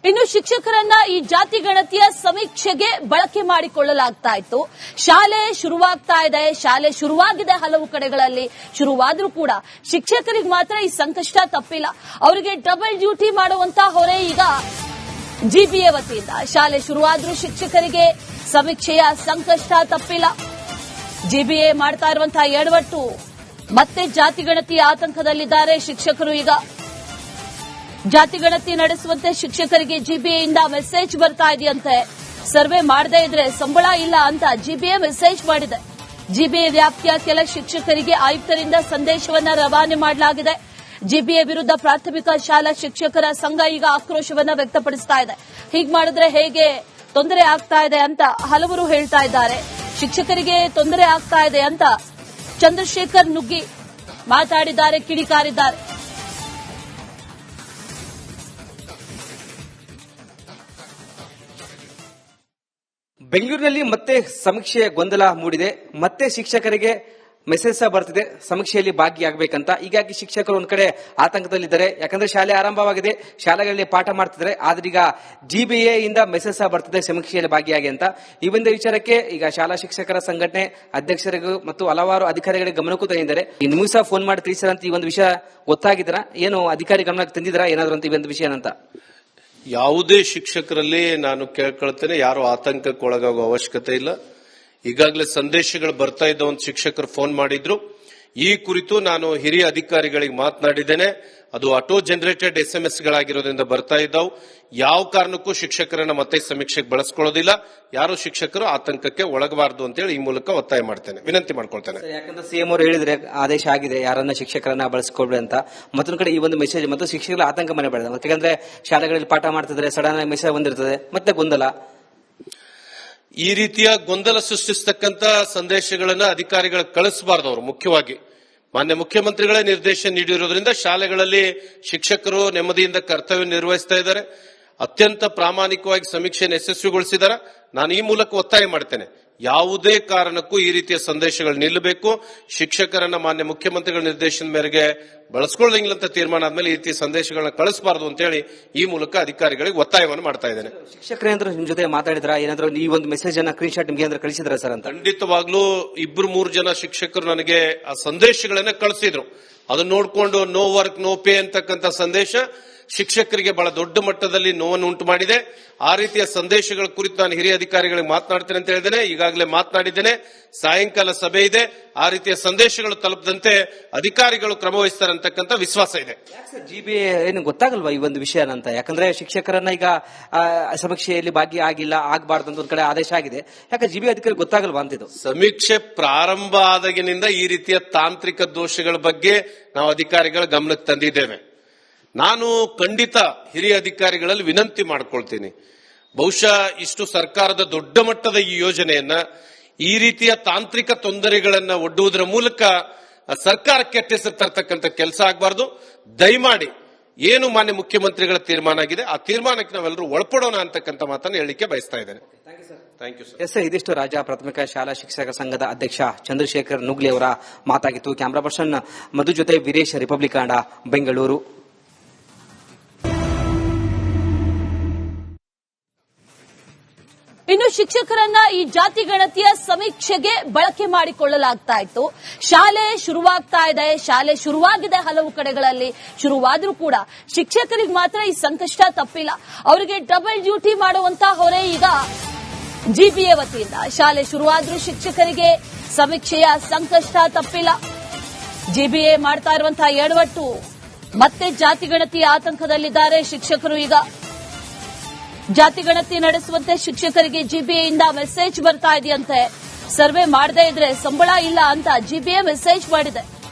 ಇನ್ನು ಶಿಕ್ಷಕರನ್ನ ಈ ಜಾತಿ ಗಣತಿಯ ಸಮೀಕ್ಷೆಗೆ ಬಳಕೆ ಮಾಡಿಕೊಳ್ಳಲಾಗ್ತಾ ಇತ್ತು. ಶಾಲೆ ಶುರುವಾಗ್ತಾ ಇದೆ, ಶಾಲೆ ಶುರುವಾಗಿದೆ, ಹಲವು ಕಡೆಗಳಲ್ಲಿ ಶುರುವಾದ್ರೂ ಕೂಡ ಶಿಕ್ಷಕರಿಗೆ ಮಾತ್ರ ಈ ಸಂಕಷ್ಟ ತಪ್ಪಿಲ್ಲ. ಅವರಿಗೆ ಡಬಲ್ ಡ್ಯೂಟಿ ಮಾಡುವಂತಹ ಹೊರೆ ಈಗ ಜಿಬಿಎ ವತಿಯಿಂದ. ಶಾಲೆ ಶುರುವಾದ್ರೂ ಶಿಕ್ಷಕರಿಗೆ ಸಮೀಕ್ಷೆಯ ಸಂಕಷ್ಟ ತಪ್ಪಿಲ್ಲ. ಜಿಬಿಎ ಮಾಡ್ತಾ ಇರುವಂತಹ ಎಡವಟ್ಟು, ಮತ್ತೆ ಜಾತಿ ಗಣತಿಯ ಆತಂಕದಲ್ಲಿದ್ದಾರೆ ಶಿಕ್ಷಕರು. ಈಗ ಜಾತಿ ಗಣತಿ ನಡೆಸುವಂತೆ ಶಿಕ್ಷಕರಿಗೆ ಜಿಬಿಎಯಿಂದ ಮೆಸೇಜ್ ಬರ್ತಾ ಇದೆಯಂತೆ. ಸರ್ವೆ ಮಾಡದೇ ಇದ್ರೆ ಸಂಬಳ ಇಲ್ಲ ಅಂತ ಜಿಬಿಎ ಮೆಸೇಜ್ ಮಾಡಿದೆ. ಜಿಬಿಎ ವ್ಯಾಪ್ತಿಯ ಕೆಲ ಶಿಕ್ಷಕರಿಗೆ ಆಯುಕ್ತರಿಂದ ಸಂದೇಶವನ್ನ ರವಾನೆ ಮಾಡಲಾಗಿದೆ. ಜಿಬಿಎ ವಿರುದ್ಧ ಪ್ರಾಥಮಿಕ ಶಾಲಾ ಶಿಕ್ಷಕರ ಸಂಘ ಈಗ ಆಕ್ರೋಶವನ್ನ ವ್ಯಕ್ತಪಡಿಸ್ತಾ ಇದೆ. ಹೀಗ್ ಮಾಡಿದ್ರೆ ಹೇಗೆ ತೊಂದರೆ ಆಗ್ತಾ ಇದೆ ಅಂತ ಹಲವರು ಹೇಳ್ತಾ ಇದ್ದಾರೆ. ಶಿಕ್ಷಕರಿಗೆ ತೊಂದರೆ ಆಗ್ತಾ ಇದೆ ಅಂತ ಚಂದ್ರಶೇಖರ್ ನುಗ್ಗಿ ಮಾತಾಡಿದ್ದಾರೆ, ಕಿಡಿಕಾರಿದ್ದಾರೆ. ಬೆಂಗಳೂರಿನಲ್ಲಿ ಮತ್ತೆ ಸಮೀಕ್ಷೆಯ ಗೊಂದಲ ಮೂಡಿದೆ. ಮತ್ತೆ ಶಿಕ್ಷಕರಿಗೆ ಮೆಸೇಜ್ ಸಹ ಬರ್ತಿದೆ ಸಮೀಕ್ಷೆಯಲ್ಲಿ ಭಾಗಿಯಾಗಬೇಕಂತ. ಹೀಗಾಗಿ ಶಿಕ್ಷಕರು ಒಂದ್ ಕಡೆ ಆತಂಕದಲ್ಲಿದ್ದಾರೆ. ಯಾಕಂದ್ರೆ ಶಾಲೆ ಆರಂಭವಾಗಿದೆ, ಶಾಲೆಗಳಲ್ಲಿ ಪಾಠ ಮಾಡ್ತಿದ್ದಾರೆ. ಆದ್ರೆ ಈಗ ಜಿಬಿಎ ಇಂದ ಮೆಸೇಜ್ ಸಹ ಬರ್ತಿದೆ ಸಮೀಕ್ಷೆಯಲ್ಲಿ ಭಾಗಿಯಾಗಿ ಅಂತ. ಈ ಒಂದು ವಿಚಾರಕ್ಕೆ ಈಗ ಶಾಲಾ ಶಿಕ್ಷಕರ ಸಂಘಟನೆ ಅಧ್ಯಕ್ಷರಿಗೂ ಮತ್ತು ಹಲವಾರು ಅಧಿಕಾರಿಗಳಿಗೆ ಗಮನಕ್ಕೂ ತಂದಿದ್ದಾರೆ. ನಿಮಗೂ ಸಹ ಫೋನ್ ಮಾಡಿ ತಿಳಿಸಿರಂತ ಈ ಒಂದು ವಿಷಯ ಗೊತ್ತಾಗಿದ್ರ, ಏನು ಅಧಿಕಾರಿ ಗಮನಕ್ಕೆ ತಂದಿದ್ದೀರಾ ಏನಾದ್ರು ಅಂತ ಈ ಒಂದು ವಿಷಯ ಅಂತ? ಯಾವುದೇ ಶಿಕ್ಷಕರಲ್ಲಿ ನಾನು ಕೇಳ್ಕೊಳ್ತೇನೆ, ಯಾರು ಆತಂಕಕ್ಕೆ ಒಳಗಾಗುವ ಅವಶ್ಯಕತೆ ಇಲ್ಲ. ಈಗಾಗಲೇ ಸಂದೇಶಗಳು ಬರ್ತಾ ಇದ್ದ ಒಂದು ಶಿಕ್ಷಕರು ಫೋನ್ ಮಾಡಿದ್ರು. ಈ ಕುರಿತು ನಾನು ಹಿರಿಯ ಅಧಿಕಾರಿಗಳಿಗೆ ಮಾತನಾಡಿದ್ದೇನೆ. ಅದು ಆಟೋ ಜನರೇಟೆಡ್ SMS ಗಳಾಗಿರೋದ್ರಿಂದ ಬರ್ತಾ ಇದ್ದಾವು. ಯಾವ ಕಾರಣಕ್ಕೂ ಶಿಕ್ಷಕರನ್ನ ಮತ್ತೆ ಸಮೀಕ್ಷೆಗೆ ಬಳಸ್ಕೊಳ್ಳೋದಿಲ್ಲ. ಯಾರು ಶಿಕ್ಷಕರು ಆತಂಕಕ್ಕೆ ಒಳಗಬಾರದು ಅಂತೇಳಿ ಈ ಮೂಲಕ ಒತ್ತಾಯ ಮಾಡ್ತೇನೆ, ವಿನಂತಿ ಮಾಡ್ಕೊಳ್ತೇನೆ. ಯಾಕಂದ್ರೆ ಸಿಎಂ ಅವರು ಹೇಳಿದ್ರೆ ಆದೇಶ ಆಗಿದೆ ಯಾರನ್ನ ಶಿಕ್ಷಕರನ್ನ ಬಳಸ್ಕೊಳ್ರಿ ಅಂತ. ಮತ್ತೊಂದು ಕಡೆ ಈ ಒಂದು ಮೆಸೇಜ್ ಮತ್ತು ಶಿಕ್ಷಕರ ಆತಂಕ ಮನೆ ಬೆಳೆದ. ಯಾಕಂದ್ರೆ ಶಾಲೆಗಳಲ್ಲಿ ಪಾಠ ಮಾಡ್ತಿದ್ರೆ ಸಡನ್ ಆಗಿ ಮೆಸೇಜ್ ಬಂದಿರ್ತದೆ, ಮತ್ತೆ ಗೊಂದಲ. ಈ ರೀತಿಯ ಗೊಂದಲ ಸೃಷ್ಟಿಸತಕ್ಕಂತ ಸಂದೇಶಗಳನ್ನ ಅಧಿಕಾರಿಗಳು ಕಳಿಸಬಾರದು. ಅವರು ಮುಖ್ಯವಾಗಿ ಮಾನ್ಯ ಮುಖ್ಯಮಂತ್ರಿಗಳೇ ನಿರ್ದೇಶನ ನೀಡಿರೋದ್ರಿಂದ ಶಾಲೆಗಳಲ್ಲಿ ಶಿಕ್ಷಕರು ನೆಮ್ಮದಿಯಿಂದ ಕರ್ತವ್ಯ ನಿರ್ವಹಿಸ್ತಾ ಇದ್ದಾರೆ. ಅತ್ಯಂತ ಪ್ರಾಮಾಣಿಕವಾಗಿ ಸಮೀಕ್ಷೆಯನ್ನು ಯಶಸ್ವಿಗೊಳಿಸಿದ್ದಾರೆ. ನಾನು ಈ ಮೂಲಕ ಒತ್ತಾಯ ಮಾಡ್ತೇನೆ, ಯಾವುದೇ ಕಾರಣಕ್ಕೂ ಈ ರೀತಿಯ ಸಂದೇಶಗಳು ನಿಲ್ಲಬೇಕು. ಶಿಕ್ಷಕರನ್ನ ಮಾನ್ಯ ಮುಖ್ಯಮಂತ್ರಿಗಳ ನಿರ್ದೇಶನ ಮೇರೆಗೆ ಬಳಸ್ಕೊಳ್ಳಂಗಿಲ್ಲ ಅಂತ ತೀರ್ಮಾನ ಆದ್ಮೇಲೆ ಈ ರೀತಿಯ ಸಂದೇಶಗಳನ್ನ ಕಳಿಸಬಾರದು ಅಂತೇಳಿ ಈ ಮೂಲಕ ಅಧಿಕಾರಿಗಳಿಗೆ ಒತ್ತಾಯವನ್ನು ಮಾಡ್ತಾ ಇದ್ದೇನೆ. ಶಿಕ್ಷಕರೇಂದ್ರ ನಿಮ್ ಜೊತೆ ಮಾತಾಡಿದ್ರ, ಏನಾದ್ರು ಈ ಒಂದು ಮೆಸೇಜ್ ಅನ್ನ ಸ್ಕ್ರೀನ್ ಶಾಟ್ ನಿಮ್ಗೆ ಏನಾದ್ರು ಕಳಿಸಿದ್ರ ಸರ್ ಅಂತ? ಖಂಡಿತವಾಗ್ಲೂ 2-3 ಜನ ಶಿಕ್ಷಕರು ನನಗೆ ಆ ಸಂದೇಶಗಳನ್ನ ಕಳಿಸಿದ್ರು. ಅದನ್ನ ನೋಡಿಕೊಂಡು ನೋ ವರ್ಕ್ ನೋ ಪೇ ಅಂತಕ್ಕಂಥ ಸಂದೇಶ ಶಿಕ್ಷಕರಿಗೆ ಬಹಳ ದೊಡ್ಡ ಮಟ್ಟದಲ್ಲಿ ನೋವನ್ನು ಉಂಟು ಮಾಡಿದೆ. ಆ ರೀತಿಯ ಸಂದೇಶಗಳ ಕುರಿತು ನಾನು ಹಿರಿಯ ಅಧಿಕಾರಿಗಳಿಗೆ ಮಾತನಾಡ್ತೇನೆ ಅಂತ ಹೇಳಿದ್ದೇನೆ. ಈಗಾಗಲೇ ಮಾತನಾಡಿದ್ದೇನೆ. ಸಾಯಂಕಾಲ ಸಭೆ ಇದೆ. ಆ ರೀತಿಯ ಸಂದೇಶಗಳು ತಲುಪದಂತೆ ಅಧಿಕಾರಿಗಳು ಕ್ರಮ ವಹಿಸ್ತಾರೆ ಅಂತಕ್ಕಂಥ ವಿಶ್ವಾಸ ಇದೆ. ಜಿಬಿಎ ಏನು ಗೊತ್ತಾಗಲ್ವಾ ಈ ಒಂದು ವಿಷಯ ಅಂತ? ಯಾಕಂದ್ರೆ ಶಿಕ್ಷಕರನ್ನ ಈಗ ಸಮೀಕ್ಷೆಯಲ್ಲಿ ಭಾಗಿಯಾಗಿಲ್ಲ, ಆಗಬಾರ್ದು ಅಂತ ಒಂದ್ ಕಡೆ ಆದೇಶ ಆಗಿದೆ. ಯಾಕೆ ಜಿಬಿಎ ಅಧಿಕಾರಿ ಗೊತ್ತಾಗಲ್ವಾ ಅಂತಿದ್ದು? ಸಮೀಕ್ಷೆ ಪ್ರಾರಂಭ ಆದಾಗಿನಿಂದ ಈ ರೀತಿಯ ತಾಂತ್ರಿಕ ದೋಷಗಳ ಬಗ್ಗೆ ನಾವು ಅಧಿಕಾರಿಗಳ ಗಮನಕ್ಕೆ ತಂದಿದ್ದೇವೆ. ನಾನು ಖಂಡಿತ ಹಿರಿಯ ಅಧಿಕಾರಿಗಳಲ್ಲಿ ವಿನಂತಿ ಮಾಡ್ಕೊಳ್ತೀನಿ, ಬಹುಶಃ ಇಷ್ಟು ಸರ್ಕಾರದ ದೊಡ್ಡ ಮಟ್ಟದ ಈ ಯೋಜನೆಯನ್ನ ಈ ರೀತಿಯ ತಾಂತ್ರಿಕ ತೊಂದರೆಗಳನ್ನ ಒಡ್ಡುವುದರ ಮೂಲಕ ಸರ್ಕಾರಕ್ಕೆ ಕೆಟ್ಟ ಹೆಸರು ತರ್ತಕ್ಕಂಥ ಕೆಲಸ ಆಗಬಾರ್ದು. ದಯಮಾಡಿ ಏನು ಮಾನ್ಯ ಮುಖ್ಯಮಂತ್ರಿಗಳ ತೀರ್ಮಾನ ಆಗಿದೆ ಆ ತೀರ್ಮಾನಕ್ಕೆ ನಾವೆಲ್ಲರೂ ಒಳಪಡೋಣ ಅಂತಕ್ಕಂಥ ಮಾತನ್ನು ಹೇಳಲಿಕ್ಕೆ ಬಯಸ್ತಾ ಇದ್ದೇನೆ. Thank you sir. ಎಸ್, ಇದಿಷ್ಟು ರಾಜ್ಯ ಪ್ರಾಥಮಿಕ ಶಾಲಾ ಶಿಕ್ಷಕರ ಸಂಘದ ಅಧ್ಯಕ್ಷ ಚಂದ್ರಶೇಖರ್ ನುಗ್ಲಿ ಅವರ ಮಾತಾಗಿತ್ತು. ಕ್ಯಾಮರಾ ಪರ್ಸನ್ ಮಧು ಜೊತೆ ವೀರೇಶ್, ರಿಪಬ್ಲಿಕ್ ಕನ್ನಡ, ಬೆಂಗಳೂರು. ಇನ್ನು ಶಿಕ್ಷಕರನ್ನ ಈ ಜಾತಿ ಗಣತಿಯ ಸಮೀಕ್ಷೆಗೆ ಬಳಕೆ ಮಾಡಿಕೊಳ್ಳಲಾಗ್ತಾ ಇತ್ತು. ಶಾಲೆ ಶುರುವಾಗ್ತಾ ಇದೆ, ಶಾಲೆ ಶುರುವಾಗಿದೆ, ಹಲವು ಕಡೆಗಳಲ್ಲಿ ಶುರುವಾದ್ರೂ ಕೂಡ ಶಿಕ್ಷಕರಿಗೆ ಮಾತ್ರ ಈ ಸಂಕಷ್ಟ ತಪ್ಪಿಲ್ಲ. ಅವರಿಗೆ ಡಬಲ್ ಡ್ಯೂಟಿ ಮಾಡುವಂತಹ ಹೊರೆ ಈಗ ಜಿಬಿಎ ವತಿಯಿಂದ. ಶಾಲೆ ಶುರುವಾದ್ರೂ ಶಿಕ್ಷಕರಿಗೆ ಸಮೀಕ್ಷೆಯ ಸಂಕಷ್ಟ ತಪ್ಪಿಲ್ಲ. ಜಿಬಿಎ ಮಾಡ್ತಾ ಇರುವಂತಹ ಎಡವಟ್ಟು, ಮತ್ತೆ ಜಾತಿ ಗಣತಿಯ ಆತಂಕದಲ್ಲಿದ್ದಾರೆ ಶಿಕ್ಷಕರು. ಈಗ ಜಾತಿ ಗಣತಿ ನಡೆಸುವಂತೆ ಶಿಕ್ಷಕರಿಗೆ ಜಿಬಿಎಯಿಂದ ಮೆಸೇಜ್ ಬರ್ತಾ ಇದೆಯಂತೆ. ಸರ್ವೆ ಮಾಡದೇ ಇದ್ರೆ ಸಂಬಳ ಇಲ್ಲ ಅಂತ ಜಿಬಿಎ ಮೆಸೇಜ್ ಮಾಡಿದೆ.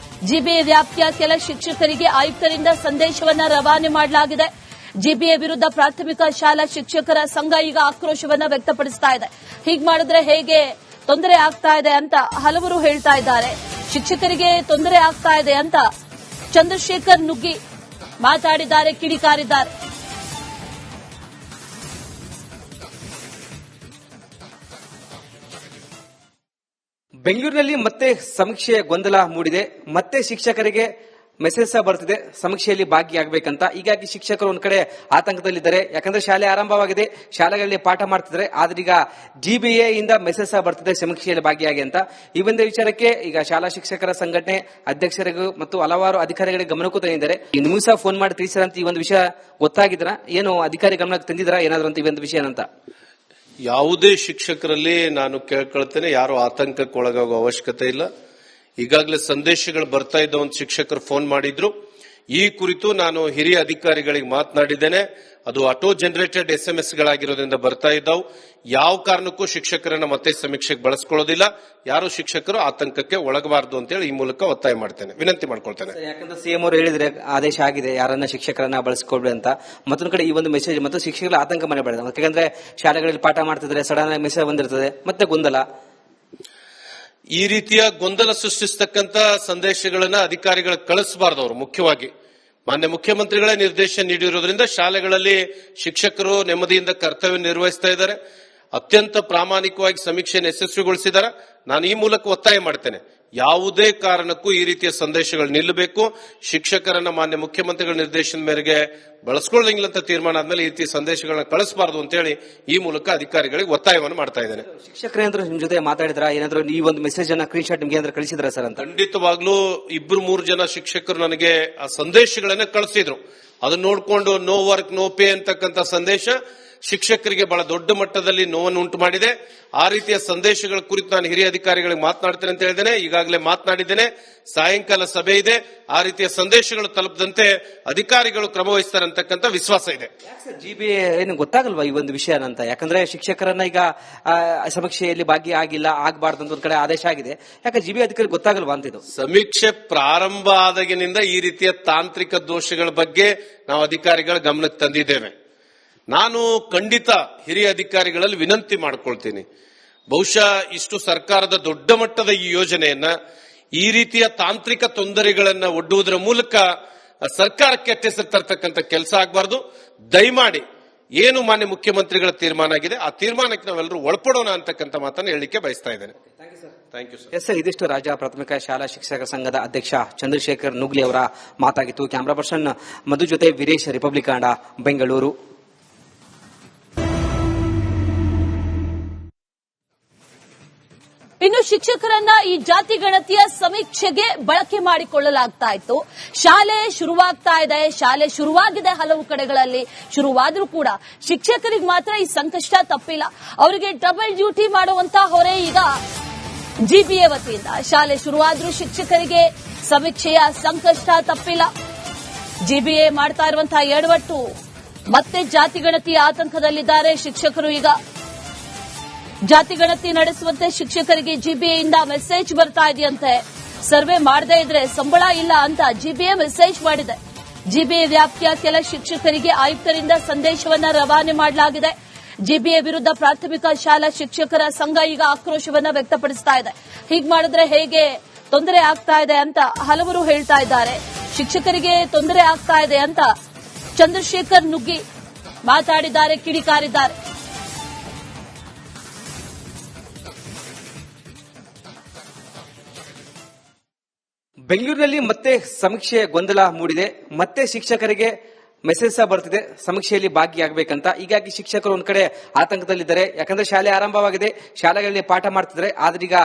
ಜಿಬಿಎ ವ್ಯಾಪ್ತಿಯ ಕೆಲ ಶಿಕ್ಷಕರಿಗೆ ಆಯುಕ್ತರಿಂದ ಸಂದೇಶವನ್ನ ರವಾನೆ ಮಾಡಲಾಗಿದೆ. ಜಿಬಿಎ ವಿರುದ್ಧ ಪ್ರಾಥಮಿಕ ಶಾಲಾ ಶಿಕ್ಷಕರ ಸಂಘ ಈಗ ಆಕ್ರೋಶವನ್ನ ವ್ಯಕ್ತಪಡಿಸ್ತಾ ಇದೆ. ಹೀಗ್ ಮಾಡಿದ್ರೆ ಹೇಗೆ ತೊಂದರೆ ಆಗ್ತಾ ಇದೆ ಅಂತ ಹಲವರು ಹೇಳ್ತಾ ಇದ್ದಾರೆ. ಶಿಕ್ಷಕರಿಗೆ ತೊಂದರೆ ಆಗ್ತಾ ಇದೆ ಅಂತ ಚಂದ್ರಶೇಖರ್ ನುಗ್ಗಿ ಮಾತಾಡಿದ್ದಾರೆ, ಕಿಡಿಕಾರಿದ್ದಾರೆ. ಬೆಂಗಳೂರಿನಲ್ಲಿ ಮತ್ತೆ ಸಮೀಕ್ಷೆಯ ಗೊಂದಲ ಮೂಡಿದೆ. ಮತ್ತೆ ಶಿಕ್ಷಕರಿಗೆ ಮೆಸೇಜ್ ಸಹ ಬರ್ತಿದೆ ಸಮೀಕ್ಷೆಯಲ್ಲಿ ಭಾಗಿಯಾಗಬೇಕಂತ. ಹೀಗಾಗಿ ಶಿಕ್ಷಕರು ಒಂದ್ ಕಡೆ ಆತಂಕದಲ್ಲಿದ್ದಾರೆ. ಯಾಕಂದ್ರೆ ಶಾಲೆ ಆರಂಭವಾಗಿದೆ, ಶಾಲೆಗಳಲ್ಲಿ ಪಾಠ ಮಾಡ್ತಿದ್ದಾರೆ. ಆದ್ರೆ ಈಗ GBA ಇಂದ ಮೆಸೇಜ್ ಸಹ ಬರ್ತಿದೆ ಸಮೀಕ್ಷೆಯಲ್ಲಿ ಭಾಗಿಯಾಗಿ ಅಂತ. ಈ ಒಂದು ವಿಚಾರಕ್ಕೆ ಈಗ ಶಾಲಾ ಶಿಕ್ಷಕರ ಸಂಘಟನೆ ಅಧ್ಯಕ್ಷರಿಗೂ ಮತ್ತು ಹಲವಾರು ಅಧಿಕಾರಿಗಳಿಗೆ ಗಮನಕ್ಕೂ ತಂದಿದ್ದಾರೆ. ನಿಮಗೂ ಸಹ ಫೋನ್ ಮಾಡಿ ತಿಳಿಸಿರಂತ ಈ ಒಂದು ವಿಷಯ ಗೊತ್ತಾಗಿದ್ರ, ಏನು ಅಧಿಕಾರಿ ಗಮನಕ್ಕೆ ತಂದಿದ್ರ ಏನಾದ್ರು ಅಂತ ಈ ಒಂದು ವಿಷಯ ಅಂತ? ಯಾವುದೇ ಶಿಕ್ಷಕರಲ್ಲಿ ನಾನು ಕೇಳ್ಕೊಳ್ತೇನೆ, ಯಾರು ಆತಂಕಕ್ಕೆ ಒಳಗಾಗುವ ಅವಶ್ಯಕತೆ ಇಲ್ಲ. ಈಗಾಗಲೇ ಸಂದೇಶಗಳು ಬರ್ತಾ ಇದ್ದ ಒಂದು ಶಿಕ್ಷಕರು ಫೋನ್ ಮಾಡಿದ್ರು. ಈ ಕುರಿತು ನಾನು ಹಿರಿಯ ಅಧಿಕಾರಿಗಳಿಗೆ ಮಾತನಾಡಿದ್ದೇನೆ. ಅದು ಆಟೋ ಜನರೇಟೆಡ್ SMS ಗಳಾಗಿರೋದ್ರಿಂದ ಬರ್ತಾ ಇದ್ದಾವು. ಯಾವ ಕಾರಣಕ್ಕೂ ಶಿಕ್ಷಕರನ್ನ ಮತ್ತೆ ಸಮೀಕ್ಷೆಗೆ ಬಳಸ್ಕೊಳ್ಳೋದಿಲ್ಲ. ಯಾರು ಶಿಕ್ಷಕರು ಆತಂಕಕ್ಕೆ ಒಳಗಬಾರದು ಅಂತೇಳಿ ಈ ಮೂಲಕ ಒತ್ತಾಯ ಮಾಡ್ತೇನೆ, ವಿನಂತಿ ಮಾಡ್ಕೊಳ್ತೇನೆ. ಯಾಕಂದ್ರೆ CM ಅವರು ಹೇಳಿದ್ರೆ ಆದೇಶ ಆಗಿದೆ ಯಾರನ್ನ ಶಿಕ್ಷಕರನ್ನ ಬಳಸ್ಕೊಳ್ರಿ ಅಂತ. ಮತ್ತೊಂದು ಕಡೆ ಈ ಒಂದು ಮೆಸೇಜ್ ಮತ್ತು ಶಿಕ್ಷಕರ ಆತಂಕ ಮನೆ ಬೆಳೆದ. ಯಾಕಂದ್ರೆ ಶಾಲೆಗಳಲ್ಲಿ ಪಾಠ ಮಾಡ್ತಿದ್ರೆ ಸಡನ್ ಆಗಿ ಮೆಸೇಜ್ ಬಂದಿರ್ತದೆ, ಮತ್ತೆ ಗೊಂದಲ. ಈ ರೀತಿಯ ಗೊಂದಲ ಸೃಷ್ಟಿಸತಕ್ಕಂತ ಸಂದೇಶಗಳನ್ನ ಅಧಿಕಾರಿಗಳು ಕಳಿಸಬಾರದು. ಅವರು ಮುಖ್ಯವಾಗಿ ಮಾನ್ಯ ಮುಖ್ಯಮಂತ್ರಿಗಳೇ ನಿರ್ದೇಶನ ನೀಡಿರೋದ್ರಿಂದ ಶಾಲೆಗಳಲ್ಲಿ ಶಿಕ್ಷಕರು ನೆಮ್ಮದಿಯಿಂದ ಕರ್ತವ್ಯ ನಿರ್ವಹಿಸ್ತಾ ಇದ್ದಾರೆ. ಅತ್ಯಂತ ಪ್ರಾಮಾಣಿಕವಾಗಿ ಸಮೀಕ್ಷೆಯನ್ನು ಯಶಸ್ವಿಗೊಳಿಸಿದ್ದಾರೆ. ನಾನು ಈ ಮೂಲಕ ಒತ್ತಾಯ ಮಾಡ್ತೇನೆ, ಯಾವುದೇ ಕಾರಣಕ್ಕೂ ಈ ರೀತಿಯ ಸಂದೇಶಗಳು ನಿಲ್ಲಬೇಕು. ಶಿಕ್ಷಕರನ್ನ ಮಾನ್ಯ ಮುಖ್ಯಮಂತ್ರಿಗಳ ನಿರ್ದೇಶನದ ಮೇರೆಗೆ ಬಳಸ್ಕೊಳ್ಳಂಗಿಲ್ಲ ಅಂತ ತೀರ್ಮಾನ ಆದ್ಮೇಲೆ ಈ ರೀತಿಯ ಸಂದೇಶಗಳನ್ನ ಕಳಿಸಬಾರದು ಅಂತ ಹೇಳಿ ಈ ಮೂಲಕ ಅಧಿಕಾರಿಗಳಿಗೆ ಒತ್ತಾಯವನ್ನು ಮಾಡ್ತಾ ಇದ್ದೇನೆ. ಶಿಕ್ಷಕರೇಂದ್ರ ನಿಮ್ ಜೊತೆ ಮಾತಾಡಿದ್ರ, ಏನಾದ್ರು ಈ ಒಂದು ಮೆಸೇಜ್ ಅನ್ನ ಸ್ಕ್ರೀನ್ ಶಾಟ್ ನಿಮ್ಗೆ ಏನಾದ್ರು ಕಳಿಸಿದ್ರ ಸರ್ ಅಂತ? ಖಂಡಿತವಾಗ್ಲೂ 2-3 ಜನ ಶಿಕ್ಷಕರು ನನಗೆ ಆ ಸಂದೇಶಗಳನ್ನ ಕಳಿಸಿದ್ರು. ಅದನ್ನ ನೋಡ್ಕೊಂಡು ನೋ ವರ್ಕ್ ನೋ ಪೇ ಅಂತಕ್ಕಂಥ ಸಂದೇಶ ಶಿಕ್ಷಕರಿಗೆ ಬಹಳ ದೊಡ್ಡ ಮಟ್ಟದಲ್ಲಿ ನೋವನ್ನು ಉಂಟು ಮಾಡಿದೆ. ಆ ರೀತಿಯ ಸಂದೇಶಗಳ ಕುರಿತು ನಾನು ಹಿರಿಯ ಅಧಿಕಾರಿಗಳಿಗೆ ಮಾತನಾಡ್ತೇನೆ ಅಂತ ಹೇಳಿದ್ದೇನೆ. ಈಗಾಗಲೇ ಮಾತನಾಡಿದ್ದೇನೆ. ಸಾಯಂಕಾಲ ಸಭೆ ಇದೆ. ಆ ರೀತಿಯ ಸಂದೇಶಗಳು ತಲುಪದಂತೆ ಅಧಿಕಾರಿಗಳು ಕ್ರಮ ವಹಿಸ್ತಾರೆ ಅಂತಕ್ಕಂಥ ವಿಶ್ವಾಸ ಇದೆ. GBA ಏನು ಗೊತ್ತಾಗಲ್ವಾ ಈ ಒಂದು ವಿಷಯ ಅಂತ? ಯಾಕಂದ್ರೆ ಶಿಕ್ಷಕರನ್ನ ಈಗ ಸಮೀಕ್ಷೆಯಲ್ಲಿ ಭಾಗಿಯಾಗಿಲ್ಲ, ಆಗಬಾರ್ದು ಅಂತ ಒಂದ್ ಕಡೆ ಆದೇಶ ಆಗಿದೆ. ಯಾಕೆ GBA ಅಧಿಕಾರಿ ಗೊತ್ತಾಗಲ್ವಾ ಅಂತ? ಇದು ಸಮೀಕ್ಷೆ ಪ್ರಾರಂಭ ಆದಾಗಿನಿಂದ ಈ ರೀತಿಯ ತಾಂತ್ರಿಕ ದೋಷಗಳ ಬಗ್ಗೆ ನಾವು ಅಧಿಕಾರಿಗಳ ಗಮನಕ್ಕೆ ತಂದಿದ್ದೇವೆ. ನಾನು ಖಂಡಿತ ಹಿರಿಯ ಅಧಿಕಾರಿಗಳಲ್ಲಿ ವಿನಂತಿ ಮಾಡ್ಕೊಳ್ತೀನಿ, ಬಹುಶಃ ಇಷ್ಟು ಸರ್ಕಾರದ ದೊಡ್ಡ ಮಟ್ಟದ ಈ ಯೋಜನೆಯನ್ನ ಈ ರೀತಿಯ ತಾಂತ್ರಿಕ ತೊಂದರೆಗಳನ್ನ ಒಡ್ಡುವುದರ ಮೂಲಕ ಸರ್ಕಾರಕ್ಕೆ ಹೆಸರು ತರ್ತಕ್ಕಂಥ ಕೆಲಸ ಆಗಬಾರ್ದು. ದಯಮಾಡಿ ಏನು ಮಾನ್ಯ ಮುಖ್ಯಮಂತ್ರಿಗಳ ತೀರ್ಮಾನ ಆಗಿದೆ ಆ ತೀರ್ಮಾನಕ್ಕೆ ನಾವೆಲ್ಲರೂ ಒಳಪಡೋಣ ಅಂತಕ್ಕಂಥ ಮಾತನ್ನು ಹೇಳಲಿಕ್ಕೆ ಬಯಸ್ತಾ ಇದ್ದೇನೆ. Thank you sir. Yes sir, ಇದಿಷ್ಟು ರಾಜ್ಯ ಪ್ರಾಥಮಿಕ ಶಾಲಾ ಶಿಕ್ಷಕರ ಸಂಘದ ಅಧ್ಯಕ್ಷ ಚಂದ್ರಶೇಖರ್ ನುಗ್ಲಿ ಅವರ ಮಾತಾಗಿತ್ತು. ಕ್ಯಾಮರಾ ಪರ್ಸನ್ ಮಧು ಜೊತೆ ವೀರೇಶ್, ರಿಪಬ್ಲಿಕ್ ಕನ್ನಡ, ಬೆಂಗಳೂರು. ಇನ್ನು ಶಿಕ್ಷಕರನ್ನ ಈ ಜಾತಿ ಗಣತಿಯ ಸಮೀಕ್ಷೆಗೆ ಬಳಕೆ ಮಾಡಿಕೊಳ್ಳಲಾಗ್ತಾ ಇತ್ತು. ಶಾಲೆ ಶುರುವಾಗಿದೆ ಹಲವು ಕಡೆಗಳಲ್ಲಿ. ಶುರುವಾದ್ರೂ ಕೂಡ ಶಿಕ್ಷಕರಿಗೆ ಮಾತ್ರ ಈ ಸಂಕಷ್ಟ ತಪ್ಪಿಲ್ಲ. ಅವರಿಗೆ ಡಬಲ್ ಡ್ಯೂಟಿ ಮಾಡುವಂತ ಹೊರೆ ಈಗ GBA ವತಿಯಿಂದ. ಶಾಲೆ ಶುರುವಾದ್ರೂ ಶಿಕ್ಷಕರಿಗೆ ಸಮೀಕ್ಷೆಯ ಸಂಕಷ್ಟ ತಪ್ಪಿಲ್ಲ. GBA ಮಾಡ್ತಾ ಇರುವಂತಹ ಎಡವಟ್ಟು ಮತ್ತೆ ಜಾತಿ ಗಣತಿಯ ಆತಂಕದಲ್ಲಿದ್ದಾರೆ ಶಿಕ್ಷಕರು. ಈಗ ಜಾತಿ ಗಣತಿ ನಡೆಸುವಂತೆ ಶಿಕ್ಷಕರಿಗೆ GBAಯಿಂದ ಮೆಸೇಜ್ ಬರ್ತಾ ಇದೆಯಂತೆ. ಸರ್ವೆ ಮಾಡದೇ ಇದ್ರೆ ಸಂಬಳ ಇಲ್ಲ ಅಂತ GBA ಮೆಸೇಜ್ ಮಾಡಿದೆ. GBA ವ್ಯಾಪ್ತಿಯ ಕೆಲ ಶಿಕ್ಷಕರಿಗೆ ಆಯುಕ್ತರಿಂದ ಸಂದೇಶವನ್ನ ರವಾನೆ ಮಾಡಲಾಗಿದೆ. GBA ವಿರುದ್ಧ ಪ್ರಾಥಮಿಕ ಶಾಲಾ ಶಿಕ್ಷಕರ ಸಂಘ ಈಗ ಆಕ್ರೋಶವನ್ನ ವ್ಯಕ್ತಪಡಿಸ್ತಾ ಇದೆ. ಹೀಗ್ ಮಾಡಿದ್ರೆ ಹೇಗೆ ತೊಂದರೆ ಆಗ್ತಾ ಇದೆ ಅಂತ ಹಲವರು ಹೇಳ್ತಾ ಇದ್ದಾರೆ. ಶಿಕ್ಷಕರಿಗೆ ತೊಂದರೆ ಆಗ್ತಾ ಇದೆ ಅಂತ ಚಂದ್ರಶೇಖರ್ ನುಗ್ಗಿ ಮಾತಾಡಿದ್ದಾರೆ, ಕಿಡಿಕಾರಿದ್ದಾರೆ. ಬೆಂಗಳೂರಿನಲ್ಲಿ ಮತ್ತೆ ಸಮೀಕ್ಷೆ ಗೊಂದಲ ಮೂಡಿದೆ. ಮತ್ತೆ ಶಿಕ್ಷಕರಿಗೆ ಮೆಸೇಜ್ ಸಹ ಬರ್ತಿದೆ ಸಮೀಕ್ಷೆಯಲ್ಲಿ ಭಾಗಿಯಾಗಬೇಕಂತ. ಹೀಗಾಗಿ ಶಿಕ್ಷಕರು ಒಂದ್ ಕಡೆ ಆತಂಕದಲ್ಲಿದ್ದಾರೆ. ಯಾಕಂದ್ರೆ ಶಾಲೆ ಆರಂಭವಾಗಿದೆ, ಶಾಲೆಗಳಲ್ಲಿ ಪಾಠ ಮಾಡ್ತಿದ್ರೆ. ಆದ್ರೆ ಈಗ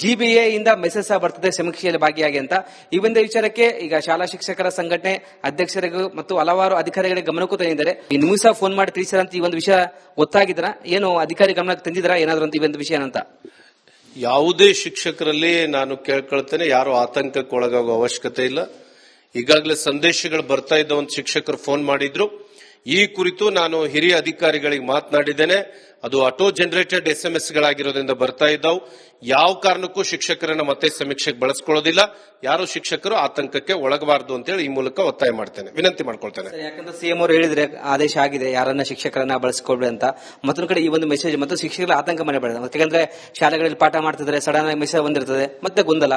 GBA ಇಂದ ಮೆಸೇಜ್ ಸಹ ಬರ್ತಿದೆ ಸಮೀಕ್ಷೆಯಲ್ಲಿ ಭಾಗಿಯಾಗಿ ಅಂತ. ಈ ಒಂದು ವಿಚಾರಕ್ಕೆ ಈಗ ಶಾಲಾ ಶಿಕ್ಷಕರ ಸಂಘಟನೆ ಅಧ್ಯಕ್ಷರಿಗೂ ಮತ್ತು ಹಲವಾರು ಅಧಿಕಾರಿಗಳಿಗೆ ಗಮನಕ್ಕೂ ತಂದಿದ್ದಾರೆ. ನಿಮಗೂ ಸಹ ಫೋನ್ ಮಾಡಿ ತಿಳಿಸಿರಂತ ಈ ಒಂದು ವಿಷಯ ಗೊತ್ತಾಗಿದ್ರ, ಏನು ಅಧಿಕಾರಿ ಗಮನಕ್ಕೆ ತಂದಿದ್ರ ಏನಾದ್ರು ಅಂತ ಈ ಒಂದು ವಿಷಯ ಅಂತ? ಯಾವುದೇ ಶಿಕ್ಷಕರಲ್ಲಿ ನಾನು ಕೇಳ್ಕೊಳ್ತೇನೆ, ಯಾರು ಆತಂಕಕ್ಕೆ ಒಳಗಾಗುವ ಅವಶ್ಯಕತೆ ಇಲ್ಲ. ಈಗಾಗಲೇ ಸಂದೇಶಗಳು ಬರ್ತಾ ಇದ್ದ ಒಂದು ಶಿಕ್ಷಕರು ಫೋನ್ ಮಾಡಿದ್ರು. ಈ ಕುರಿತು ನಾನು ಹಿರಿಯ ಅಧಿಕಾರಿಗಳಿಗೆ ಮಾತನಾಡಿದ್ದೇನೆ. ಅದು ಆಟೋ ಜನರೇಟೆಡ್ SMS ಗಳಾಗಿರೋದ್ರಿಂದ ಬರ್ತಾ ಇದ್ದಾವು. ಯಾವ ಕಾರಣಕ್ಕೂ ಶಿಕ್ಷಕರನ್ನ ಮತ್ತೆ ಸಮೀಕ್ಷೆಗೆ ಬಳಸ್ಕೊಳ್ಳೋದಿಲ್ಲ. ಯಾರು ಶಿಕ್ಷಕರು ಆತಂಕಕ್ಕೆ ಒಳಗಬಾರದು ಅಂತೇಳಿ ಈ ಮೂಲಕ ಒತ್ತಾಯ ಮಾಡ್ತೇನೆ, ವಿನಂತಿ ಮಾಡ್ಕೊಳ್ತೇನೆ. ಯಾಕಂದ್ರೆ CM ಅವರು ಹೇಳಿದ್ರೆ ಆದೇಶ ಆಗಿದೆ ಯಾರನ್ನ ಶಿಕ್ಷಕರನ್ನ ಬಳಸ್ಕೊಳ್ರಿ ಅಂತ. ಮತ್ತೊಂದು ಕಡೆ ಈ ಒಂದು ಮೆಸೇಜ್ ಮತ್ತು ಶಿಕ್ಷಕರ ಆತಂಕ ಮನೆ ಬೆಳೆದ. ಯಾಕಂದ್ರೆ ಶಾಲೆಗಳಲ್ಲಿ ಪಾಠ ಮಾಡ್ತಿದ್ರೆ ಸಡನ್ ಆಗಿ ಮೆಸೇಜ್ ಬಂದಿರ್ತದೆ, ಮತ್ತೆ ಗೊಂದಲ.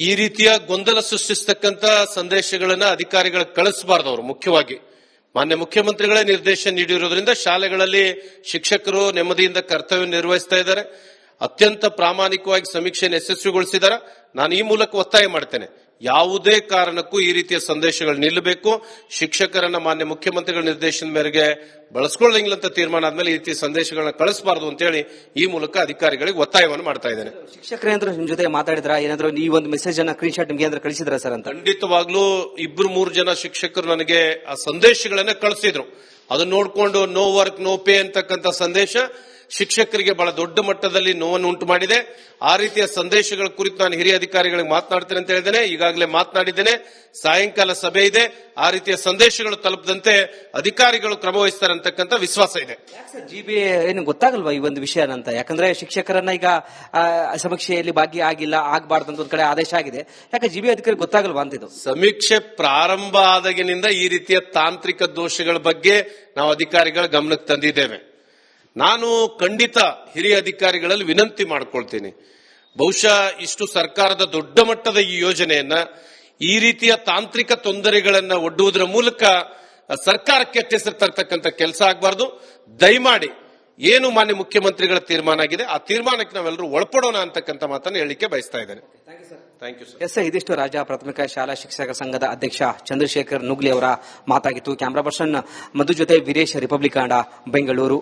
ಈ ರೀತಿಯ ಗೊಂದಲ ಸೃಷ್ಟಿಸತಕ್ಕಂತ ಸಂದೇಶಗಳನ್ನ ಅಧಿಕಾರಿಗಳು ಕಳಿಸಬಾರದು. ಅವರು ಮುಖ್ಯವಾಗಿ ಮಾನ್ಯ ಮುಖ್ಯಮಂತ್ರಿಗಳೇ ನಿರ್ದೇಶನ ನೀಡಿರೋದ್ರಿಂದ ಶಾಲೆಗಳಲ್ಲಿ ಶಿಕ್ಷಕರು ನೆಮ್ಮದಿಯಿಂದ ಕರ್ತವ್ಯ ನಿರ್ವಹಿಸ್ತಾ ಇದ್ದಾರೆ. ಅತ್ಯಂತ ಪ್ರಾಮಾಣಿಕವಾಗಿ ಸಮೀಕ್ಷೆಯನ್ನು ಯಶಸ್ವಿಗೊಳಿಸಿದ್ದಾರೆ. ನಾನು ಈ ಮೂಲಕ ಒತ್ತಾಯ ಮಾಡ್ತೇನೆ, ಯಾವುದೇ ಕಾರಣಕ್ಕೂ ಈ ರೀತಿಯ ಸಂದೇಶಗಳು ನಿಲ್ಲಬೇಕು. ಶಿಕ್ಷಕರನ್ನ ಮಾನ್ಯ ಮುಖ್ಯಮಂತ್ರಿಗಳ ನಿರ್ದೇಶನದ ಮೇರೆಗೆ ಬಳಸ್ಕೊಳ್ಳಂಗಿಲ್ಲಂತ ತೀರ್ಮಾನ ಆದ್ಮೇಲೆ ಈ ರೀತಿಯ ಸಂದೇಶಗಳನ್ನ ಕಳಿಸಬಾರದು ಅಂತೇಳಿ ಈ ಮೂಲಕ ಅಧಿಕಾರಿಗಳಿಗೆ ಒತ್ತಾಯವನ್ನು ಮಾಡ್ತಾ ಇದ್ದೇನೆ. ಶಿಕ್ಷಕರೇಂದ್ರ ನಿಮ್ ಜೊತೆ ಮಾತಾಡಿದ್ರ ಏನಾದ್ರು ಈ ಒಂದು ಮೆಸೇಜ್ ಅನ್ನ ಸ್ಕ್ರೀನ್ ಶಾಟ್ ನಿಮ್ಗೆ ಏನಾದ್ರು ಕಳಿಸಿದ್ರ ಸರ್ ಅಂತ? ಖಂಡಿತವಾಗ್ಲೂ 2-3 ಜನ ಶಿಕ್ಷಕರು ನನಗೆ ಆ ಸಂದೇಶಗಳನ್ನ ಕಳಿಸಿದ್ರು. ಅದನ್ನ ನೋಡ್ಕೊಂಡು ನೋ ವರ್ಕ್ ನೋ ಪೇ ಅಂತಕ್ಕಂಥ ಸಂದೇಶ ಶಿಕ್ಷಕರಿಗೆ ಬಹಳ ದೊಡ್ಡ ಮಟ್ಟದಲ್ಲಿ ನೋವನ್ನು ಉಂಟು ಮಾಡಿದೆ. ಆ ರೀತಿಯ ಸಂದೇಶಗಳ ಕುರಿತು ನಾನು ಹಿರಿಯ ಅಧಿಕಾರಿಗಳಿಗೆ ಮಾತನಾಡ್ತೇನೆ ಅಂತ ಹೇಳಿದ್ದೇನೆ. ಈಗಾಗಲೇ ಮಾತನಾಡಿದ್ದೇನೆ. ಸಾಯಂಕಾಲ ಸಭೆ ಇದೆ. ಆ ರೀತಿಯ ಸಂದೇಶಗಳು ತಲುಪದಂತೆ ಅಧಿಕಾರಿಗಳು ಕ್ರಮ ವಹಿಸ್ತಾರೆ ಅಂತಕ್ಕಂಥ ವಿಶ್ವಾಸ ಇದೆ. ಜಿಬಿಎ ಏನು ಗೊತ್ತಾಗಲ್ವಾ ಈ ಒಂದು ವಿಷಯ ಅಂತ? ಯಾಕಂದ್ರೆ ಶಿಕ್ಷಕರನ್ನ ಈಗ ಸಮೀಕ್ಷೆಯಲ್ಲಿ ಭಾಗಿಯಾಗಿಲ್ಲ ಆಗಬಾರ್ದು ಅಂತ ಒಂದ್ ಕಡೆ ಆದೇಶ ಆಗಿದೆ. ಯಾಕೆ ಜಿಬಿಎ ಅಧಿಕಾರಿ ಗೊತ್ತಾಗಲ್ವಾ ಅಂತ? ಇದು ಸಮೀಕ್ಷೆ ಪ್ರಾರಂಭ ಆದಾಗಿನಿಂದ ಈ ರೀತಿಯ ತಾಂತ್ರಿಕ ದೋಷಗಳ ಬಗ್ಗೆ ನಾವು ಅಧಿಕಾರಿಗಳ ಗಮನಕ್ಕೆ ತಂದಿದ್ದೇವೆ. ನಾನು ಖಂಡಿತ ಹಿರಿಯ ಅಧಿಕಾರಿಗಳಲ್ಲಿ ವಿನಂತಿ ಮಾಡ್ಕೊಳ್ತೀನಿ, ಬಹುಶಃ ಇಷ್ಟು ಸರ್ಕಾರದ ದೊಡ್ಡ ಮಟ್ಟದ ಈ ಯೋಜನೆಯನ್ನ ಈ ರೀತಿಯ ತಾಂತ್ರಿಕ ತೊಂದರೆಗಳನ್ನ ಒಡ್ಡುವುದರ ಮೂಲಕ ಸರ್ಕಾರಕ್ಕೆ ಕೆಟ್ಟ ಹೆಸರು ತರ್ತಕ್ಕಂಥ ಕೆಲಸ ಆಗಬಾರ್ದು. ದಯಮಾಡಿ ಏನು ಮಾನ್ಯ ಮುಖ್ಯಮಂತ್ರಿಗಳ ತೀರ್ಮಾನ ಆಗಿದೆ ಆ ತೀರ್ಮಾನಕ್ಕೆ ನಾವೆಲ್ಲರೂ ಒಳಪಡೋಣ ಅಂತಕ್ಕಂಥ ಮಾತನ್ನು ಹೇಳಲಿಕ್ಕೆ ಬಯಸ್ತಾ ಇದ್ದೇನೆ. Thank you sir. ಎಸ್, ಇದಿಷ್ಟು ರಾಜ್ಯ ಪ್ರಾಥಮಿಕ ಶಾಲಾ ಶಿಕ್ಷಕ ಸಂಘದ ಅಧ್ಯಕ್ಷ ಚಂದ್ರಶೇಖರ್ ನುಗ್ಲಿ ಅವರ ಮಾತಾಗಿತ್ತು. ಕ್ಯಾಮರಾ ಪರ್ಸನ್ ಮಧು ಜೊತೆ ವೀರೇಶ್, ರಿಪಬ್ಲಿಕ್ ಕನ್ನಡ, ಬೆಂಗಳೂರು.